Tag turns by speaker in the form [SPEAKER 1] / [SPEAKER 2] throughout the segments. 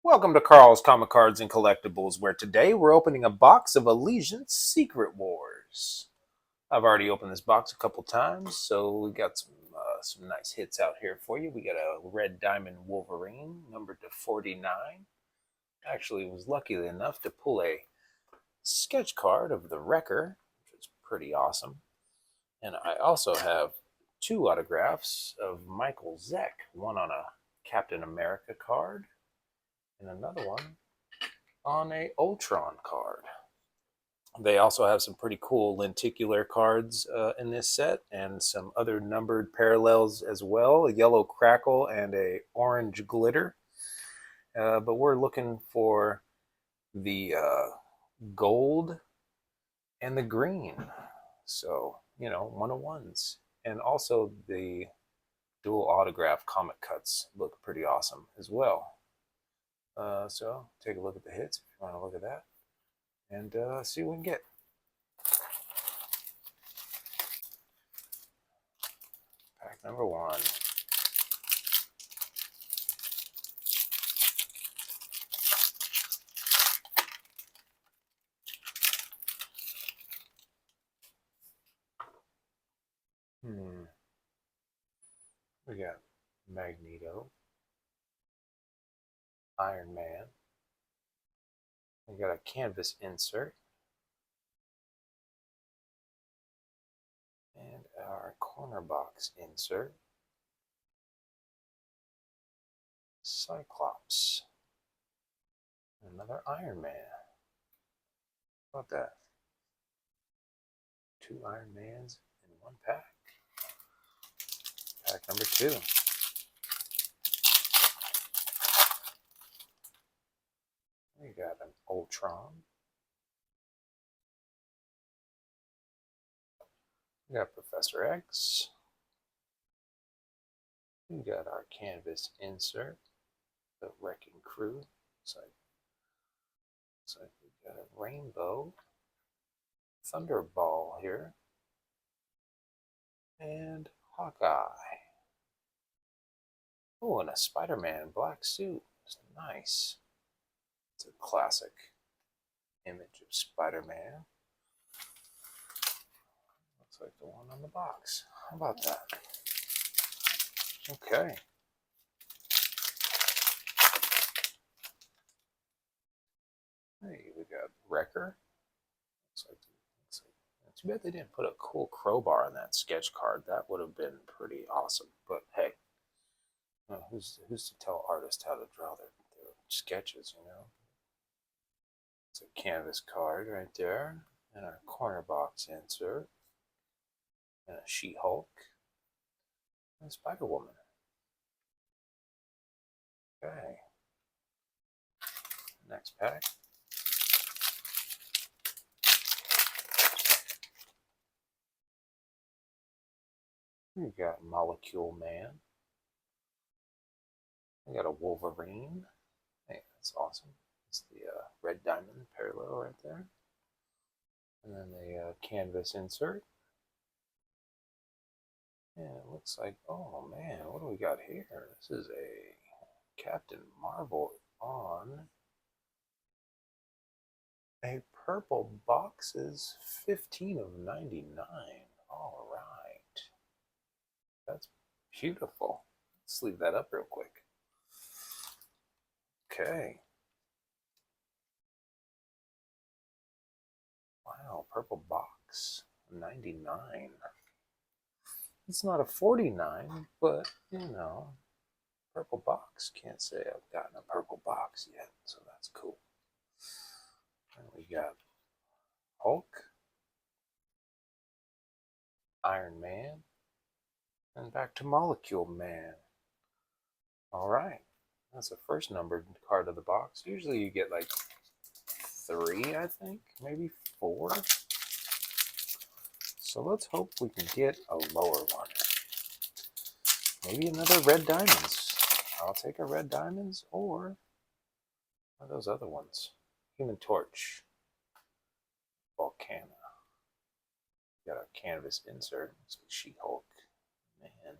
[SPEAKER 1] Welcome to Carl's Comic Cards and Collectibles, where today we're opening a box of Allegiance Secret Wars. I've already opened this box a couple times, so we got some nice hits out here for you. We got a Red Diamond Wolverine, numbered to 49. Actually, was lucky enough to pull a sketch card of the Wrecker, which is pretty awesome. And I also have two autographs of Michael Zeck, one on a Captain America card and another one on a Ultron card. They also have some pretty cool lenticular cards in this set and some other numbered parallels as well, a yellow crackle and a orange glitter. But we're looking for the gold and the green. So, one-of-ones. And also the dual autograph comic cuts look pretty awesome as well. So take a look at the hits if you want to look at that and see what we can get. Pack number one. We got Magneto, Iron Man. We got a canvas insert. And our corner box insert. Cyclops. Another Iron Man. How about that? Two Iron Mans in one pack. Pack number two. We got an Ultron. We got Professor X. We got our canvas insert, the Wrecking Crew. Looks like we got a rainbow Thunderball here, and Hawkeye. Oh, and a Spider-Man black suit. It's nice. It's a classic image of Spider-Man. Looks like the one on the box. How about that? Okay. Hey, we got Wrecker. Looks like too bad they didn't put a cool crowbar on that sketch card. That would have been pretty awesome. But hey, who's to tell artists how to draw their sketches, It's a canvas card right there, and our corner box insert, and a She-Hulk, and a Spider-Woman. Okay. Next pack. We got Molecule Man. We got a Wolverine. Hey, that's awesome. It's the Red Diamond parallel right there. And then the canvas insert. And it looks like, oh man, what do we got here? This is a Captain Marvel on a purple boxes, 15 of 99. All right. That's beautiful. Let's leave that up real quick. Okay. Wow, purple box, 99. It's not a 49, but, purple box. Can't say I've gotten a purple box yet, so that's cool. And we got Hulk, Iron Man, and back to Molecule Man. All right. That's the first numbered card of the box. Usually you get like 3, I think, maybe 4. So let's hope we can get a lower one. Maybe another Red Diamonds. I'll take a Red Diamonds or one of those other ones. Human Torch. Volcana. Got a canvas insert. It's like She-Hulk. Man.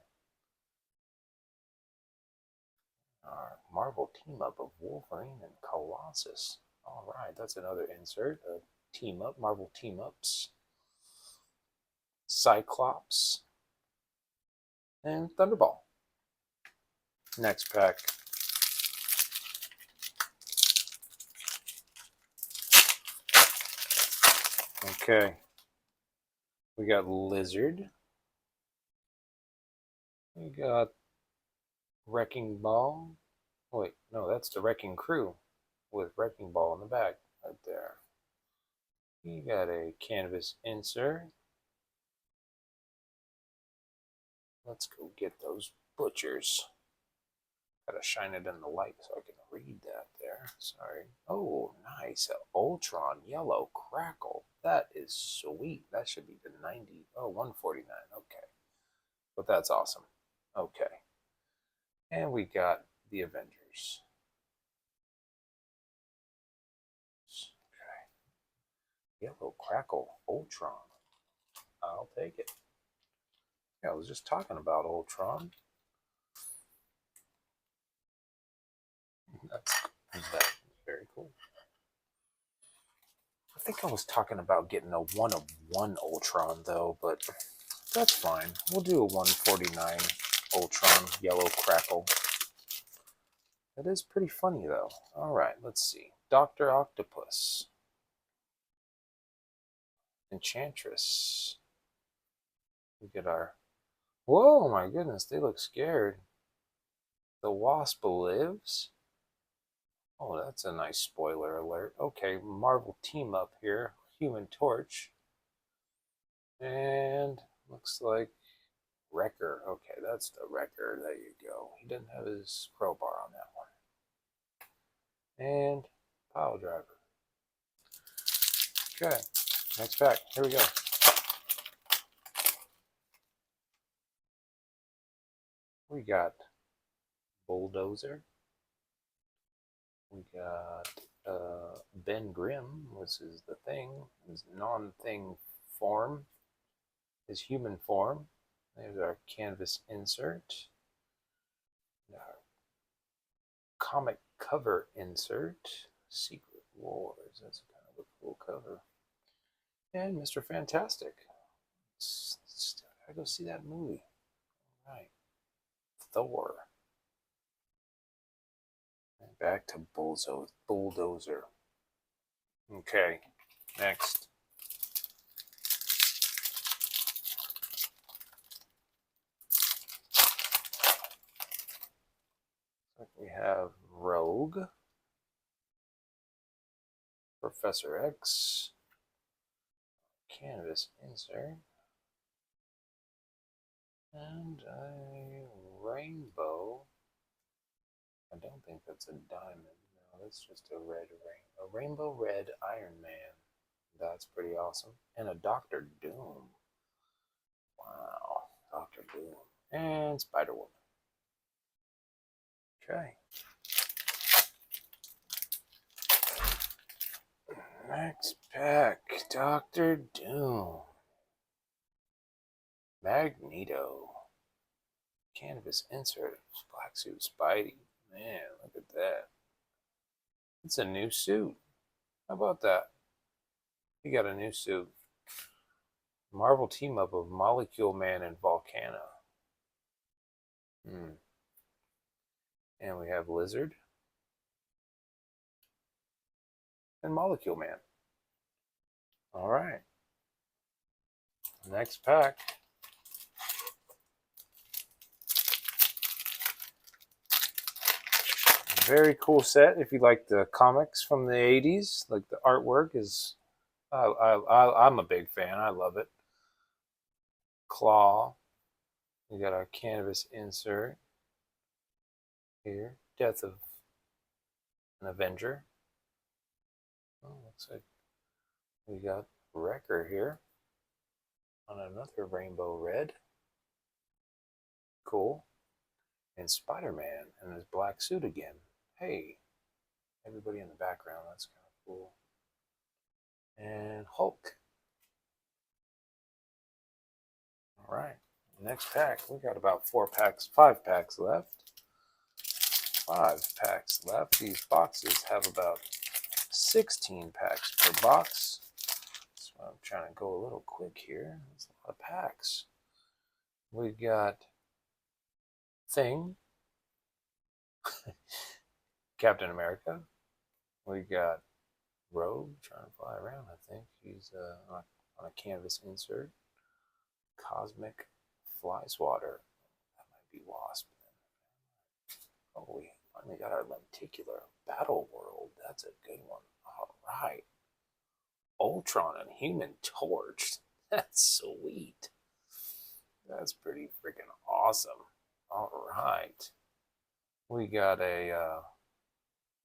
[SPEAKER 1] our Marvel team up of Wolverine and Colossus. All right, that's another insert. A team up, Marvel team ups. Cyclops and Thunderball. Next pack. Okay. We got Lizard. We got Wrecking Ball. Oh, wait, no, that's the Wrecking Crew with Wrecking Ball in the back right there. You got a canvas insert. Let's go get those butchers. Gotta shine it in the light so I can read that there. Sorry. Oh, nice. Ultron Yellow Crackle. That is sweet. That should be the 90. Oh, 149. Okay. But that's awesome. Okay. And we got the Avengers. Okay. Yellow Crackle Ultron. I'll take it. Yeah, I was just talking about Ultron. That's very cool. I think I was talking about getting a 1 of 1 Ultron though, but that's fine. We'll do a 149 Ultron Yellow Crackle. That is pretty funny though. Alright, let's see. Dr. Octopus. Enchantress. We get our... Whoa, my goodness, they look scared. The Wasp lives. Oh, that's a nice spoiler alert. Okay, Marvel team up here. Human Torch. And looks like Wrecker. Okay, that's the Wrecker. There you go. He didn't have his crowbar on that one. And Pile Driver. Okay, next pack. Here we go. We got Bulldozer. We got Ben Grimm, which is the Thing, his non-thing form, his human form. There's our canvas insert. Our comic cover insert. Secret Wars. That's kind of a cool cover. And Mr. Fantastic. I go see that movie. All right. Thor. And back to Bulldozer. Okay. Next. We have Rogue, Professor X, canvas insert, and a rainbow. I don't think that's a diamond. No, that's just a red rainbow. A rainbow red Iron Man. That's pretty awesome. And a Doctor Doom. Wow, Doctor Doom. And Spider-Woman. Okay. Next pack, Doctor Doom. Magneto. Canvas insert. Black suit Spidey. Man, look at that. It's a new suit. How about that? He got a new suit. Marvel team up of Molecule Man and Volcana. And we have Lizard. And Molecule Man. All right. Next pack. Very cool set if you like the comics from the 80s. Like the artwork is, I'm a big fan. I love it. Claw. We got our canvas insert here. Death of an Avenger. Oh, looks like we got Wrecker here on another rainbow red. Cool. And Spider-Man in his black suit again. Hey, everybody in the background, that's kind of cool. And Hulk. All right, next pack. We got about 5 packs left. 5 packs left. These boxes have about 16 packs per box. So I'm trying to go a little quick here. There's a lot of packs. We got Thing, Captain America. We got Rogue trying to fly around, I think. He's on a canvas insert. Cosmic Fly Swatter. That might be Wasp. Oh, we finally got our lenticular Battle World. That's a good one. All right. Ultron and Human Torch. That's sweet. That's pretty freaking awesome. All right. We got a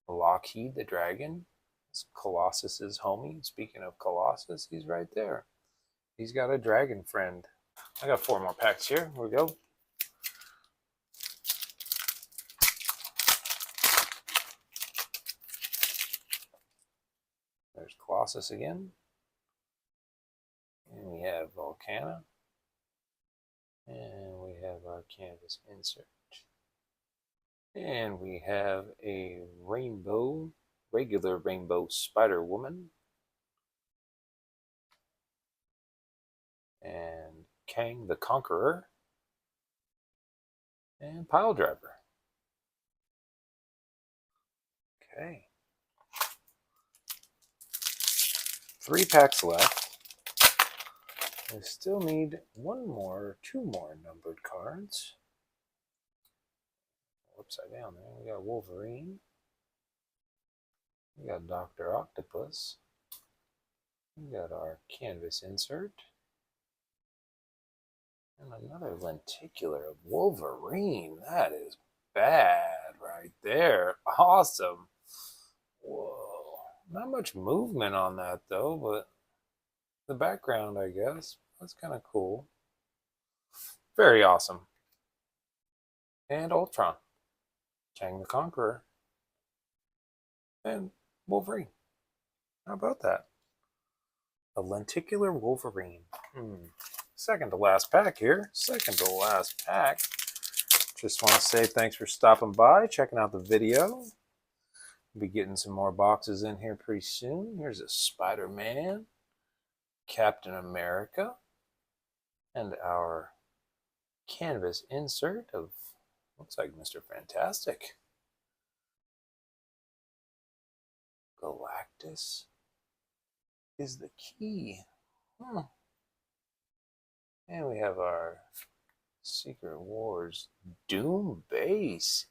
[SPEAKER 1] Lockheed the Dragon. It's Colossus's homie. Speaking of Colossus, he's right there. He's got a dragon friend. I got 4 more packs here. Here we go. There's Colossus again. And we have Volcana. And we have our canvas insert. And we have a regular rainbow Spider-Woman. And Kang the Conqueror. And Pile Driver. Okay. 3 packs left. We still need 2 more numbered cards. Upside down there. We got Wolverine. We got Dr. Octopus. We got our canvas insert. And another lenticular of Wolverine. That is bad right there. Awesome. Whoa. Not much movement on that though, but the background, I guess. That's kind of cool. Very awesome. And Ultron. Kang the Conqueror. And Wolverine. How about that? A lenticular Wolverine. Second to last pack here. Second to last pack. Just want to say thanks for stopping by, checking out the video. We'll be getting some more boxes in here pretty soon. Here's a Spider-Man. Captain America, and our canvas insert of, looks like Mr. Fantastic. Galactus is the key. And we have our Secret Wars Doom Base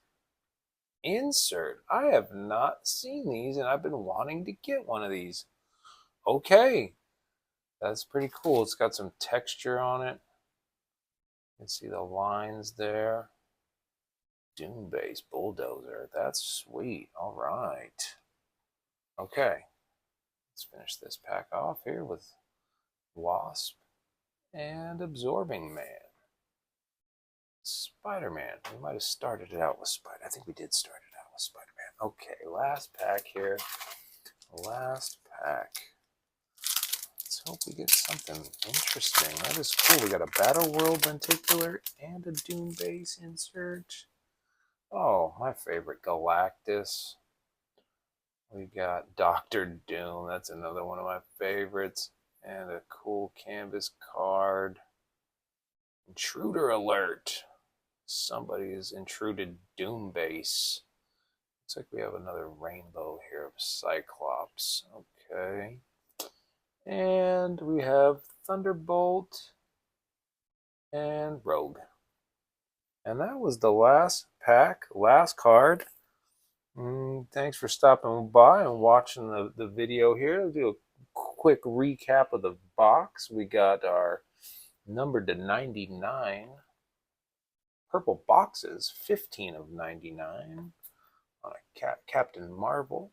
[SPEAKER 1] insert. I have not seen these, and I've been wanting to get one of these. Okay. That's pretty cool. It's got some texture on it. You can see the lines there. Doom Base Bulldozer. That's sweet. All right. Okay. Let's finish this pack off here with Wasp and Absorbing Man. Spider-Man. We might have started it out with Spider. I think we did start it out with Spider-Man. Okay. Last pack here. Last pack. Let's hope we get something interesting. That is cool. We got a Battle World lenticular and a Doom Base insert. Oh, my favorite, Galactus. We got Dr. Doom. That's another one of my favorites. And a cool canvas card. Intruder alert. Somebody has intruded Doom Base. Looks like we have another rainbow here of Cyclops. Okay. And we have Thunderbolt and Rogue. And that was the last pack, last card. Thanks for stopping by and watching the video here. I'll do a quick recap of the box. We got our numbered to 99 purple boxes, 15 of 99 on a Captain Marvel.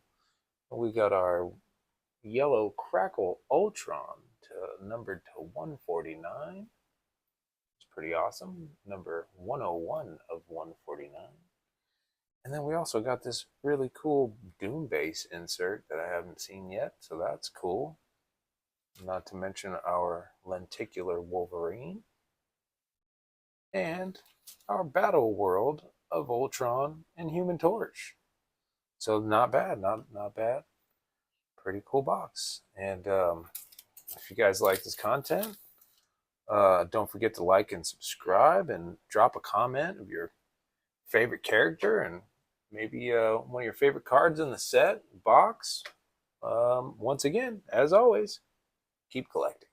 [SPEAKER 1] We got our yellow Crackle Ultron numbered to 149. It's pretty awesome. Number 101 of 149. And then we also got this really cool Doom Base insert that I haven't seen yet, so that's cool. Not to mention our lenticular Wolverine. And our Battle World of Ultron and Human Torch. So not bad, not bad. Pretty cool box. And if you guys like this content, don't forget to like and subscribe and drop a comment of your favorite character and maybe one of your favorite cards in the set box. Once again, as always, keep collecting.